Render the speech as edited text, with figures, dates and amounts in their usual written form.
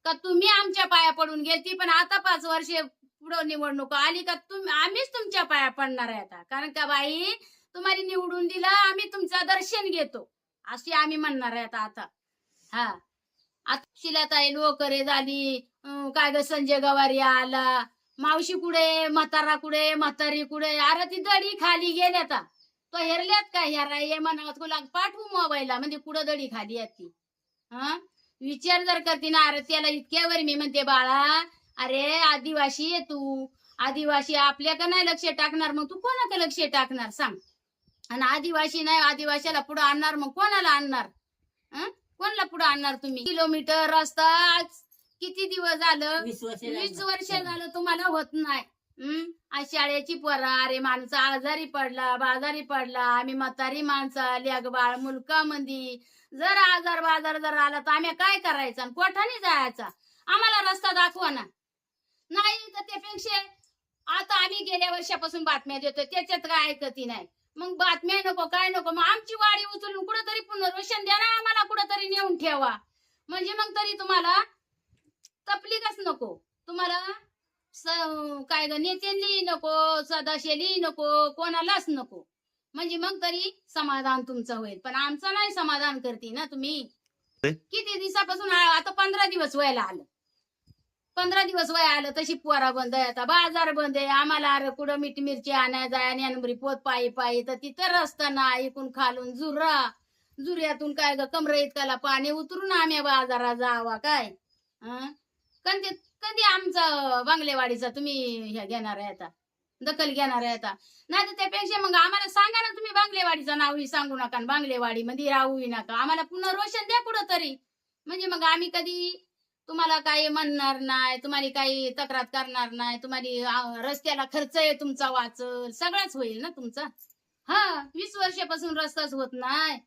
का तुम्ही आमच्या पाया पडून गेलती, पण आता 5 वर्षे पुढं निवडणूक आली का आम्हीच तुमच्या पाया पडणार आहे आता. कारण का बाई तुम्हाला निवडून दिलं, आम्ही तुमचं दर्शन घेतो अशी आम्ही म्हणणार आहे आता. हा, आता शिलाताई लोकरे झाली, काय ग संजय गवारी आला, मावशी कुठे, म्हातारा कुठे, म्हातारी कुठे, अरे ती दडी खाली गेल्यात. तो हेरल्यात का ह्या ये म्हणा तुला पाठवू मोबाईलला, म्हणजे कुठं दडी खाली आहेत ती. हा, विचार जर करते ना, अरे त्याला इतक्यावर मी म्हणते बाळा, अरे आदिवासी आहे तू, आदिवासी आपल्या का नाही लक्ष टाकणार, मग तू कोणाकडे लक्ष टाकणार सांग. आणि आदिवासी नाही, आदिवासीला पुढे आणणार, मग कोणाला आणणार? कोणाला पुढे आणणार तुम्ही? किलोमीटर रस्ता आज किती दिवस झालं, 20 वर्ष झालं तुम्हाला होत नाही. आज शाळेची पोरा, अरे माणसं आजारी पडला, बाजारी पडला, आम्ही म्हातारी माणसं, लेक बाळ मुलकामध्ये जर आजार बाजार जर आला तर आम्ही काय करायचं, कोठाने जायचा? आम्हाला रस्ता दाखवा ना. नाही तर त्यापेक्षा आता आम्ही गेल्या वर्षापासून बातम्या देतोय, त्याच्यात काय ऐकती नाही. मग बातम्या नको काय नको, मग आमची वाडी उचलून कुठंतरी पुनर्वसन द्या ना, आम्हाला कुठंतरी नेऊन ठेवा. म्हणजे मग तरी तुम्हाला तपलीकच नको, तुम्हाला काय ग नेत्यांनी नको, सदाशेली नको, कोणालाच नको. म्हणजे मग तरी समाधान तुमचं होईल, पण आमचं नाही समाधान करते ना तुम्ही. किती दिवसापासून आता 15 दिवस व्हायला आलं, 15 दिवस वय आलं, तशी पोरा बंद आहे, आता बाजार बंद आहे. आम्हाला अरे कुठं मीठ मिरची आणाय जाय आणि पोत पायी पायी, तर तिथं रस्ता ना, ऐकून खालून जुऱ्यातून काय ग कमरे इतकाला पाणी उतरून आम्ही बाजारात जावा काय. कधी कधी आमचं बांगलेवाडीचा तुम्ही हे घेणार आहे आता, दखल घेणार आहे आता? नाही तर त्यापेक्षा मग आम्हाला सांगा ना, तुम्ही बांगलेवाडीचं नावही सांगू नका, बांगलेवाडी मध्ये राहूही नका, आम्हाला पुनर्वसन द्या कुठं तरी. म्हणजे मग आम्ही कधी तुम्हाला काही म्हणणार नाही, तुम्हाला काही तक्रार करणार नाही, तुम्हाला रस्त्याला खर्च आहे तुमचा वाचल, सगळंच होईल ना तुमचा. 20 वर्षापासून रस्ताच होत नाही.